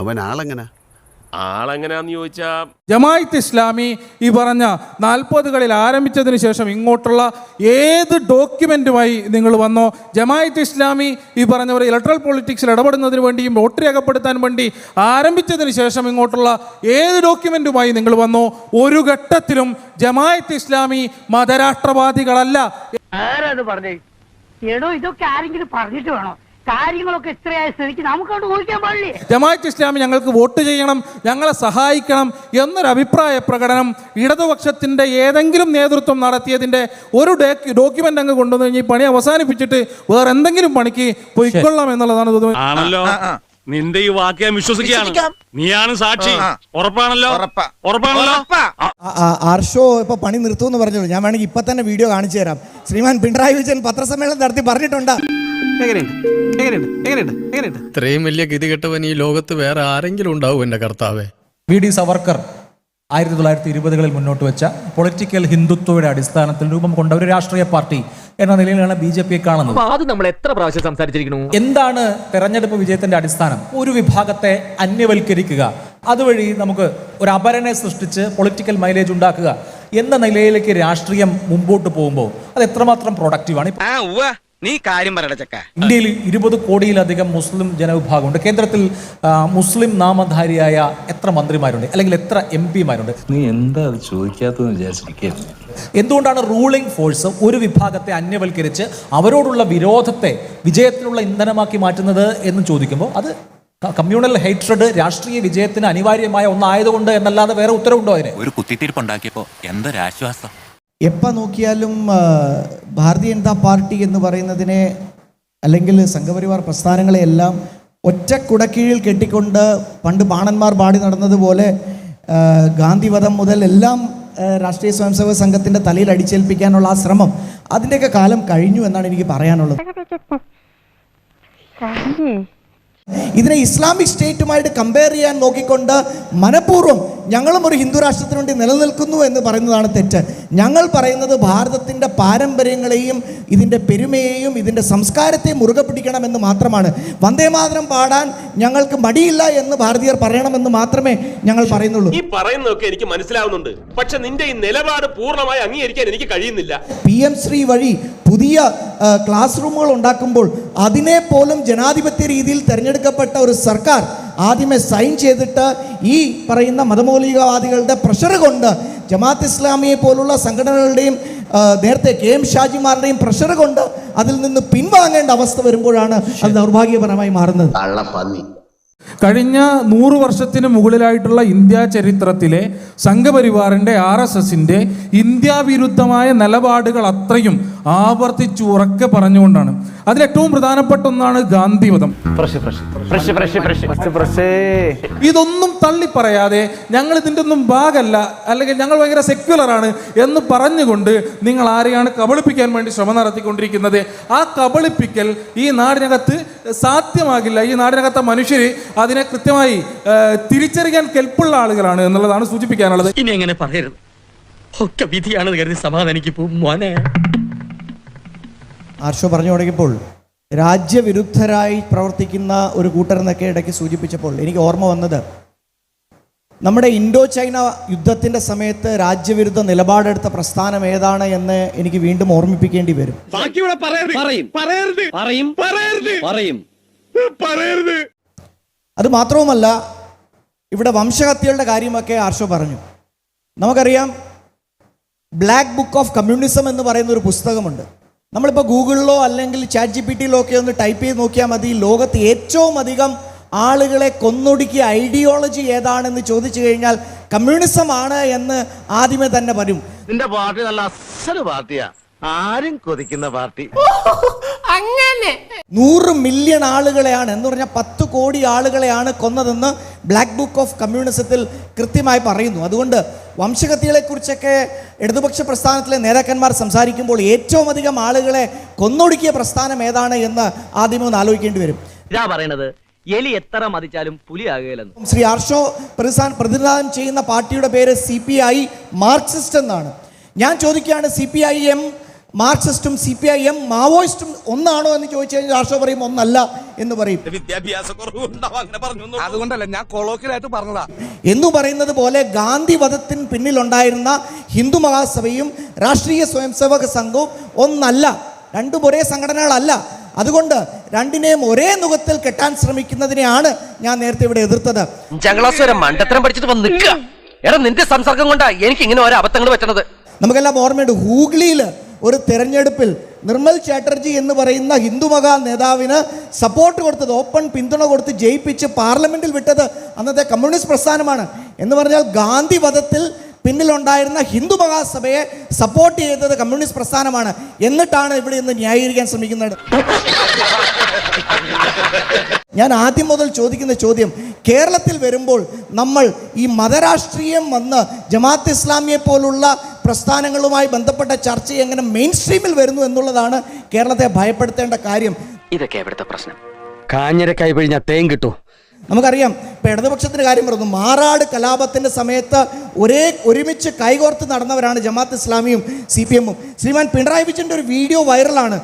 അവൻ ആളെങ്ങനാന്ന് ചോദിച്ചാ, ജമാഅത്ത് ഇസ്ലാമി ഈ പറഞ്ഞ 40കളിൽ ആരംഭിച്ചതിന് ശേഷം ഇങ്ങോട്ടുള്ള ഏത് ഡോക്യുമെന്റുമായി നിങ്ങൾ വന്നോ, ജമാഅത്ത് ഇസ്ലാമി ഈ പറഞ്ഞ പോലെ ഇലക്ട്രൽ പൊളിറ്റിക്സിൽ ഇടപെടുന്നതിന് വേണ്ടിയും വോട്ട് രേഖപ്പെടുത്താൻ വേണ്ടി ആരംഭിച്ചതിന് ശേഷം ഇങ്ങോട്ടുള്ള ഏത് ഡോക്യുമെന്റുമായി നിങ്ങൾ വന്നോ, ഒരു ഘട്ടത്തിലും ജമാഅത്ത് ഇസ്ലാമി മതരാഷ്ട്രവാദികളല്ല. ആരത് പറഞ്ഞേ? എടോ, ഇതൊക്കെ ആരെങ്കിലും പറഞ്ഞിട്ട് വേണോ? കാര്യങ്ങളൊക്കെ ഇത്രയായ സ്ഥിതിക്ക് നമുക്കവിടെ ഊഹിക്കാൻ പാടില്ലേ? ജമാഅത്ത് ഇസ്ലാമി ഞങ്ങൾക്ക് വോട്ട് ചെയ്യണം, ഞങ്ങളെ സഹായിക്കണം എന്നൊരു അഭിപ്രായ പ്രകടനം ഇടതുപക്ഷത്തിന്റെ ഏതെങ്കിലും നേതൃത്വം നടത്തിയതിന്റെ ഒരു ഡോക്യുമെന്റ് അങ്ങ് കൊണ്ടുവന്ന് കഴിഞ്ഞ് പണി അവസാനിപ്പിച്ചിട്ട് വേറെ എന്തെങ്കിലും പണിക്ക് പൊയ്ക്കൊള്ളാം എന്നുള്ളതാണ് തോന്നുന്നത്. നിന്റെ ഈ വാക്ക് ഞാൻ വിശ്വസിക്കുകയാണ്. നീയാണ് സാക്ഷി. ഉറപ്പാണല്ലോ? ഉറപ്പാണല്ലോ. ആർഷോ ഇപ്പൊ പണി നിർത്തുമെന്ന് പറഞ്ഞോളൂ. ഞാൻ വേണമെങ്കിൽ ഇപ്പൊ തന്നെ വീഡിയോ കാണിച്ചു തരാം. ശ്രീമാൻ പിണറായി വിജയൻ പത്രസമ്മേളനം നടത്തി പറഞ്ഞിട്ടുണ്ട്. ഇത്രയും വലിയ ഗതികെട്ടവൻ ഈ ലോകത്ത് വേറെ ആരെങ്കിലും ഉണ്ടാവും എന്റെ കർത്താവേ. വി.ഡി. സവർക്കർ 1920കളിൽ മുന്നോട്ട് വെച്ച പൊളിറ്റിക്കൽ ഹിന്ദുത്വയുടെ അടിസ്ഥാനത്തിൽ രൂപം കൊണ്ട ഒരു രാഷ്ട്രീയ പാർട്ടി എന്ന നിലയിലാണ് ബി.ജെ.പിയെ കാണുന്നത്. അത് നമ്മൾ എത്ര പ്രാവശ്യം സംസാരിച്ചിരിക്കുന്നു. എന്താണ് തെരഞ്ഞെടുപ്പ് വിജയത്തിന്റെ അടിസ്ഥാനം? ഒരു വിഭാഗത്തെ അന്യവൽക്കരിക്കുക, അതുവഴി നമുക്ക് ഒരു അപരനെ സൃഷ്ടിച്ച് പൊളിറ്റിക്കൽ മൈലേജ് ഉണ്ടാക്കുക എന്ന നിലയിലേക്ക് രാഷ്ട്രീയം മുമ്പോട്ട് പോകുമ്പോൾ അത് എത്രമാത്രം പ്രൊഡക്റ്റീവാണ്? നീ കാര്യം പറയട ചക്ക. ഇന്ത്യയിൽ 20 കോടിയിലധികം മുസ്ലിം ജനവിഭാഗമുണ്ട്. കേന്ദ്രത്തിൽ മുസ്ലിം നാമധാരിയായ എത്ര മന്ത്രിമാരുണ്ട്, അല്ലെങ്കിൽ എത്ര MP-മാരുണ്ട്? നീ എന്താ അത് ചോദിക്കാത്തതെന്ന് വിചാരിച്ചിരിക്കുന്നു. എന്തുകൊണ്ടാണ് റൂളിംഗ് ഫോഴ്സ് ഒരു വിഭാഗത്തെ അന്യവൽക്കരിച്ച് അവരോടുള്ള വിരോധത്തെ വിജയത്തിനുള്ള ഇന്ധനമാക്കി മാറ്റുന്നത് എന്ന് ചോദിക്കുമ്പോൾ അത് കമ്മ്യൂണൽ ഹേറ്റ്രഡ് രാഷ്ട്രീയ വിജയത്തിന് അനിവാര്യമായ ഒന്നായതുകൊണ്ട് എന്നല്ലാതെ വേറെ ഉത്തരവുണ്ടോ അതിന്? ഒരു കുത്തിത്തിരിപ്പുണ്ടാക്കിയപ്പോ എന്തൊരാശ്വാസം. എപ്പോൾ നോക്കിയാലും ഭാരതീയ ജനതാ പാർട്ടി എന്ന് പറയുന്നതിനെ അല്ലെങ്കിൽ സംഘപരിവാർ പ്രസ്ഥാനങ്ങളെയെല്ലാം ഒറ്റ കുടക്കീഴിൽ കെട്ടിക്കൊണ്ട് പണ്ട് പാണന്മാർ പാടി നടന്നതുപോലെ ഗാന്ധിവധം മുതൽ എല്ലാം രാഷ്ട്രീയ സ്വയംസേവക സംഘത്തിൻ്റെ തലയിൽ അടിച്ചേൽപ്പിക്കാനുള്ള ആ ശ്രമം, അതിൻ്റെയൊക്കെ കാലം കഴിഞ്ഞു എന്നാണ് എനിക്ക് പറയാനുള്ളത്. ഇതിനെ ഇസ്ലാമിക് സ്റ്റേറ്റുമായിട്ട് കമ്പയർ ചെയ്യാൻ നോക്കിക്കൊണ്ട് മനഃപൂർവ്വം ഞങ്ങളും ഒരു ഹിന്ദു രാഷ്ട്രത്തിന് വേണ്ടി നിലനിൽക്കുന്നു എന്ന് പറയുന്നതാണ് തെറ്റ്. ഞങ്ങൾ പറയുന്നത് ഭാരതത്തിൻ്റെ പാരമ്പര്യങ്ങളെയും ഇതിൻ്റെ പെരുമയെയും ഇതിൻ്റെ സംസ്കാരത്തെയും മുറുകെ പിടിക്കണമെന്ന് മാത്രമാണ്. വന്ദേമാതരം പാടാൻ ഞങ്ങൾക്ക് മടിയില്ല എന്ന് ഭാരതീയർ പറയണമെന്ന് മാത്രമേ ഞങ്ങൾ പറയുന്നുള്ളൂ. ഈ പറയുന്നതൊക്കെ എനിക്ക് മനസ്സിലാവുന്നുണ്ട്, പക്ഷെ നിന്റെ ഈ നിലപാട് പൂർണ്ണമായി അംഗീകരിക്കാൻ എനിക്ക് കഴിയുന്നില്ല. PM ശ്രീ വഴി പുതിയ ക്ലാസ് റൂമുകൾ ഉണ്ടാക്കുമ്പോൾ അതിനെ പോലും ജനാധിപത്യ രീതിയിൽ തിരഞ്ഞെടുക്കപ്പെട്ട ഒരു സർക്കാർ ആദ്യമേ സൈൻ ചെയ്തിട്ട് ഈ പറയുന്ന മതമൗലികവാദികളുടെ പ്രഷർ കൊണ്ട് ജമാഅത്ത് ഇസ്ലാമിയെ പോലുള്ള സംഘടനകളുടെയും നേരത്തെ KM ഷാജിമാരുടെയും പ്രഷർ കൊണ്ട് അതിൽ നിന്ന് പിൻവാങ്ങേണ്ട അവസ്ഥ വരുമ്പോഴാണ് അത് ദൗർഭാഗ്യപരമായി മാറുന്നത്. കഴിഞ്ഞ 100 വർഷത്തിന് മുകളിലായിട്ടുള്ള ഇന്ത്യ ചരിത്രത്തിലെ സംഘപരിവാറിൻ്റെ RSSന്റെ ഇന്ത്യ വിരുദ്ധമായ നിലപാടുകൾ അത്രയും ആവർത്തിച്ചു ഉറക്കെ പറഞ്ഞുകൊണ്ടാണ്. അതിലേറ്റവും പ്രധാനപ്പെട്ട ഒന്നാണ് ഗാന്ധിവധം. ഇതൊന്നും തള്ളി പറയാതെ ഞങ്ങൾ ഇതിൻ്റെ ഒന്നും ഭാഗമല്ല, അല്ലെങ്കിൽ ഞങ്ങൾ ഭയങ്കര സെക്യുലറാണ് എന്ന് പറഞ്ഞുകൊണ്ട് നിങ്ങൾ ആരെയാണ് കബളിപ്പിക്കാൻ വേണ്ടി ശ്രമം നടത്തിക്കൊണ്ടിരിക്കുന്നത്. ആ കബളിപ്പിക്കൽ ഈ നാടിനകത്ത് സാധ്യമാകില്ല. ഈ നാടിനകത്തെ മനുഷ്യർ അതിനെ കൃത്യമായി തിരിച്ചറിയാൻ കെൽപ്പുള്ള ആളുകളാണ് എന്നുള്ളതാണ് സൂചിപ്പിക്കാനുള്ളത്. ഇനി എങ്ങനെ പറയരുത്, ഒക്കെ വിധിയാണെന്ന് കരുതി സമാധാനിക്കും മോനെ. ആർഷോ പറഞ്ഞു തുടങ്ങിയപ്പോൾ രാജ്യവിരുദ്ധരായി പ്രവർത്തിക്കുന്ന ഒരു കൂട്ടരെന്നൊക്കെ ഇടയ്ക്ക് സൂചിപ്പിച്ചപ്പോൾ എനിക്ക് ഓർമ്മ വന്നത് നമ്മുടെ ഇൻഡോ ചൈന യുദ്ധത്തിൻ്റെ സമയത്ത് രാജ്യവിരുദ്ധ നിലപാടെടുത്ത പ്രസ്ഥാനം ഏതാണ് എന്ന് എനിക്ക് വീണ്ടും ഓർമ്മിപ്പിക്കേണ്ടി വരും. അത് മാത്രവുമല്ല, ഇവിടെ വംശഹത്യകളുടെ കാര്യമൊക്കെ ആർഷോ പറഞ്ഞു. നമുക്കറിയാം, ബ്ലാക്ക് ബുക്ക് ഓഫ് കമ്മ്യൂണിസം എന്ന് പറയുന്ന ഒരു പുസ്തകമുണ്ട്. നമ്മളിപ്പോൾ ഗൂഗിളിലോ അല്ലെങ്കിൽ ChatGPTയിലോ ഒക്കെ ഒന്ന് ടൈപ്പ് ചെയ്ത് നോക്കിയാൽ മതി. ലോകത്ത് ഏറ്റവും അധികം ആളുകളെ കൊന്നൊടുക്കിയ ഐഡിയോളജി ഏതാണെന്ന് ചോദിച്ചു കഴിഞ്ഞാൽ കമ്മ്യൂണിസം ആണ് എന്ന് ആദ്യമേ തന്നെ പറയും. നിന്റെ പാർട്ടി നല്ല അസല് പാർട്ടിയാ, ആരും കൊതിക്കുന്ന പാർട്ടി. അങ്ങനെ 100 മില്യൺ ആളുകളെയാണ് എന്ന് പറഞ്ഞാൽ 10 കോടി ആളുകളെയാണ് കൊന്നതെന്ന് ബ്ലാക്ക് ബുക്ക് ഓഫ് കമ്മ്യൂണിസത്തിൽ കൃത്യമായി പറയുന്നു. അതുകൊണ്ട് വംശഹത്യകളെക്കുറിച്ചൊക്കെ ഇടതുപക്ഷ പ്രസ്ഥാനത്തിലെ നേതാക്കന്മാർ സംസാരിക്കുമ്പോൾ ഏറ്റവും അധികം ആളുകളെ കൊന്നൊടുക്കിയ പ്രസ്ഥാനം ഏതാണ് എന്ന് ആദ്യമേ ഒന്ന് ആലോചിക്കേണ്ടി വരും. ഇതാ പറയണത്, എലി എത്ര മതിച്ചാലും പുലിയാകുകയില്ലെന്ന്. ശ്രീ ആർഷോ പ്രതിനിധാനം ചെയ്യുന്ന പാർട്ടിയുടെ പേര് CPI മാർക്സിസ്റ്റ് എന്നാണ്. ഞാൻ ചോദിക്കുകയാണ്, CPIM മാർക്സിസ്റ്റും CPIM മാവോയിസ്റ്റും ഒന്നാണോ എന്ന് ചോദിച്ചു കഴിഞ്ഞാൽ ആർഷോ പറയും ഒന്നല്ല എന്ന് പറയും. വിദ്യാഭ്യാസ കുറവുണ്ടാവും അങ്ങനെ പറഞ്ഞു. അതുകൊണ്ടല്ല ഞാൻ കൊളോക്കിലായിട്ട് പറഞ്ഞതാ. എന്ന് പറയുന്നത് പോലെ ഗാന്ധി വധത്തിന് പിന്നിലുണ്ടായിരുന്ന ഹിന്ദു മഹാസഭയും രാഷ്ട്രീയ സ്വയംസേവക സംഘവും ഒന്നല്ല, രണ്ടും ഒരേ സംഘടനകളല്ല. അതുകൊണ്ട് രണ്ടിനെയും ഒരേ നുഖത്തിൽ കെട്ടാൻ ശ്രമിക്കുന്നതിനെയാണ് ഞാൻ നേരത്തെ ഇവിടെ എതിർത്തത്. 5ാം ക്ലാസ് വരെ മണ്ടത്തരം പഠിച്ചിട്ട് വന്ന് നിൽക്കുക. എടാ നിന്റെ സംസർഗം കൊണ്ടാ എനിക്ക് ഇങ്ങനെ ഓരോ അബദ്ധങ്ങൾ പറ്റണത്. നമുക്കെല്ലാം ഓർമ്മയുണ്ട്, ഹൂഗ്ലിയിൽ ഒരു തെരഞ്ഞെടുപ്പിൽ നിർമ്മൽ ചാറ്റർജി എന്ന് പറയുന്ന ഹിന്ദുമഹാ നേതാവിന് സപ്പോർട്ട് കൊടുത്തത്, ഓപ്പൺ പിന്തുണ കൊടുത്ത് ജയിപ്പിച്ച് പാർലമെന്റിൽ വിട്ടത് അന്നത്തെ കമ്മ്യൂണിസ്റ്റ് പ്രസ്ഥാനമാണ്. എന്ന് പറഞ്ഞാൽ ഗാന്ധി വധത്തിൽ പിന്നിലുണ്ടായിരുന്ന ഹിന്ദു മഹാസഭയെ സപ്പോർട്ട് ചെയ്തത് കമ്മ്യൂണിസ്റ്റ് പ്രസ്ഥാനമാണ്. എന്നിട്ടാണ് ഇവിടെ ഇന്ന് ന്യായീകരിക്കാൻ ശ്രമിക്കുന്നത്. ഞാൻ ആദ്യം മുതൽ ചോദിക്കുന്ന ചോദ്യം, കേരളത്തിൽ വരുമ്പോൾ നമ്മൾ ഈ മതരാഷ്ട്രീയം വന്ന് ജമാഅത്ത് ഇസ്ലാമിയെ പോലുള്ള പ്രസ്ഥാനങ്ങളുമായി ബന്ധപ്പെട്ട ചർച്ച എങ്ങനെ മെയിൻ സ്ട്രീമിൽ വരുന്നു എന്നുള്ളതാണ് കേരളത്തെ ഭയപ്പെടുത്തേണ്ട കാര്യം. ഇതൊക്കെ എവിടുത്തെ പ്രശ്നം? കാഞ്ഞിരക്കായി പിഴിഞ്ഞാൽ തേൻ കിട്ടൂ. നമുക്കറിയാം, ഇപ്പം ഇടതുപക്ഷത്തിൻ്റെ കാര്യം പറഞ്ഞു, മാറാട് കലാപത്തിൻ്റെ സമയത്ത് ഒരുമിച്ച് കൈകോർത്ത് നടന്നവരാണ് ജമാഅത്ത് ഇസ്ലാമിയും CPM-ഉം. ശ്രീമാൻ പിണറായി വിജയൻ്റെ ഒരു വീഡിയോ വൈറലാണ്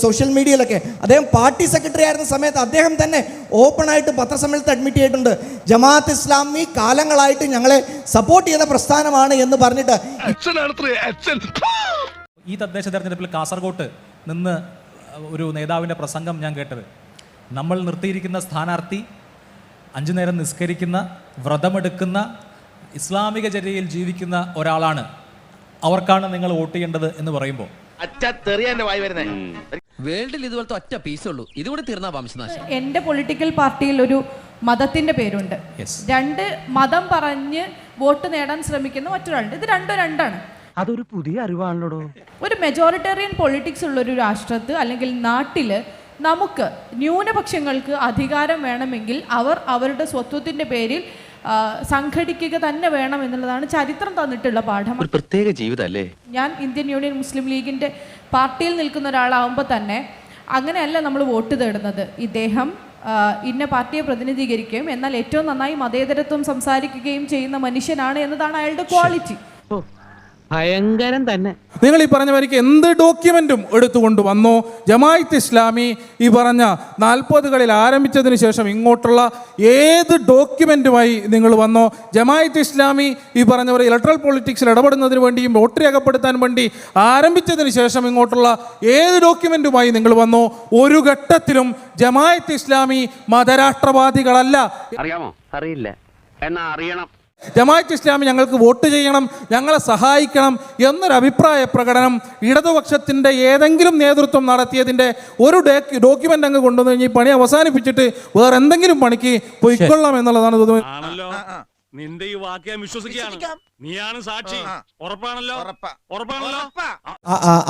സോഷ്യൽ മീഡിയയിലൊക്കെ. അദ്ദേഹം പാർട്ടി സെക്രട്ടറി ആയിരുന്ന സമയത്ത് അദ്ദേഹം തന്നെ ഓപ്പണായിട്ട് പത്രസമ്മേളനത്തിൽ അഡ്മിറ്റ് ചെയ്തിട്ടുണ്ട്, ജമാഅത്ത് ഇസ്ലാമി കാലങ്ങളായിട്ട് ഞങ്ങളെ സപ്പോർട്ട് ചെയ്ത പ്രസ്ഥാനമാണ് എന്ന് പറഞ്ഞിട്ട്. ഈ തദ്ദേശ തെരഞ്ഞെടുപ്പിൽ കാസർഗോട്ട് നിന്ന് ഒരു നേതാവിൻ്റെ പ്രസംഗം ഞാൻ കേട്ടത്, നമ്മൾ നിർത്തിയിരിക്കുന്ന സ്ഥാനാർത്ഥി 5 നേരം നിസ്കരിക്കുന്ന, വ്രതമെടുക്കുന്ന, ഇസ്ലാമിക ചര്യയിൽ ജീവിക്കുന്ന ഒരാളാണ്, അവർക്കാണ് നിങ്ങൾ വോട്ട് ചെയ്യേണ്ടത് എന്ന് പറയുമ്പോൾ വേൾഡിൽ ഇതുപോലത്തെ ഒറ്റ പീസേ ഉള്ളൂ. ഇതുകൂടി തീർന്നാ വംശനാശം. എൻ്റെ പൊളിറ്റിക്കൽ പാർട്ടിയിൽ ഒരു മതത്തിൻ്റെ പേരുണ്ട്. 2 മതം പറഞ്ഞ് വോട്ട് നേടാൻ ശ്രമിക്കുന്ന മറ്റൊരാളുണ്ട്. ഇത് രണ്ടാണ്. അതൊരു പുതിയ അറിവാണല്ലോ. ഒരു മെജോറിറ്റേറിയൻ പൊളിറ്റിക്സ് ഉള്ളൊരു രാഷ്ട്രത്ത് അല്ലെങ്കിൽ നാട്ടിൽ നമുക്ക് ന്യൂനപക്ഷങ്ങൾക്ക് അധികാരം വേണമെങ്കിൽ അവർ അവരുടെ സ്വത്വത്തിൻ്റെ പേരിൽ സംഘടിക്കുക തന്നെ വേണം എന്നുള്ളതാണ് ചരിത്രം തന്നിട്ടുള്ള പാഠം. ഒരു പ്രത്യേക ജീവിതമല്ലേ. ഞാൻ ഇന്ത്യൻ യൂണിയൻ മുസ്ലിം ലീഗിൻ്റെ പാർട്ടിയിൽ നിൽക്കുന്ന ഒരാളാവുമ്പോൾ തന്നെ അങ്ങനെയല്ല നമ്മൾ വോട്ട് തേടുന്നത്. ഇദ്ദേഹം ഇന്ന പാർട്ടിയെ പ്രതിനിധീകരിക്കുകയും എന്നാൽ ഏറ്റവും നന്നായി മതേതരത്വം സംസാരിക്കുകയും ചെയ്യുന്ന മനുഷ്യനാണ് എന്നതാണ് അയാളുടെ ക്വാളിറ്റി. ഭയങ്കരം തന്നെ. നിങ്ങൾ ഈ പറഞ്ഞവർക്ക് എന്ത് ഡോക്യുമെന്റും എടുത്തുകൊണ്ട് വന്നോ? ജമാഅത്ത് ഇസ്ലാമി ഈ പറഞ്ഞ 40കളിൽ ആരംഭിച്ചതിന് ശേഷം ഇങ്ങോട്ടുള്ള ഏത് ഡോക്യുമെന്റുമായി നിങ്ങൾ വന്നോ? ജമാഅത്ത് ഇസ്ലാമി ഈ പറഞ്ഞവർ ഇലക്ട്രൽ പൊളിറ്റിക്സിൽ ഇടപെടുന്നതിന് വേണ്ടിയും വോട്ട് രേഖപ്പെടുത്താൻ വേണ്ടി ആരംഭിച്ചതിന് ശേഷം ഇങ്ങോട്ടുള്ള ഏത് ഡോക്യുമെന്റുമായി നിങ്ങൾ വന്നോ? ഒരു ഘട്ടത്തിലും ജമാഅത്ത് ഇസ്ലാമി മതരാഷ്ട്രവാദികളല്ല. അറിയാമോ? അറിയില്ല, എന്നാ അറിയണം. ജമാഅത്ത് ഇസ്ലാമി ഞങ്ങൾക്ക് വോട്ട് ചെയ്യണം, ഞങ്ങളെ സഹായിക്കണം എന്നൊരു അഭിപ്രായ പ്രകടനം ഇടതുപക്ഷത്തിൻ്റെ ഏതെങ്കിലും നേതൃത്വം നടത്തിയതിൻ്റെ ഒരു ഡോക്യുമെൻ്റ് അങ്ങ് കൊണ്ടുവന്ന് കഴിഞ്ഞ് പണി അവസാനിപ്പിച്ചിട്ട് വേറെ എന്തെങ്കിലും പണിക്ക് പോയിക്കൊള്ളാം എന്നുള്ളതാണ് തോന്നുന്നത്. നിന്റെ ഈ വാക്ക് ഞാൻ വിശ്വസിക്കുകയാണ്. നീയാണ് സാക്ഷി. ഉറപ്പാണല്ലോ? ഉറപ്പാണല്ലോ.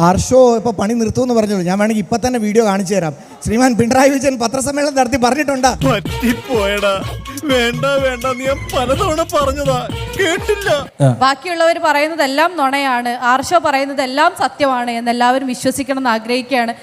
ആർഷോ ഇപ്പൊ പണി നിർത്തുമെന്ന് പറഞ്ഞോളൂ. ഞാൻ വേണമെങ്കിൽ ഇപ്പൊ തന്നെ വീഡിയോ കാണിച്ചു തരാം. ശ്രീമാൻ പിണറായി വിജയൻ പത്രസമ്മേളനം നടത്തി പറഞ്ഞിട്ടുണ്ട്, പറ്റിപ്പോയടാ, വേണ്ട നീ പലതവണ പറഞ്ഞതാ, കേട്ടില്ല. ബാക്കിയുള്ളവർ പറയുന്നതെല്ലാം നുണയാണ്, ആർഷോ പറയുന്നതെല്ലാം സത്യമാണ് എന്നെല്ലാവരും വിശ്വസിക്കണം എന്ന് ആഗ്രഹിക്കുകയാണ്.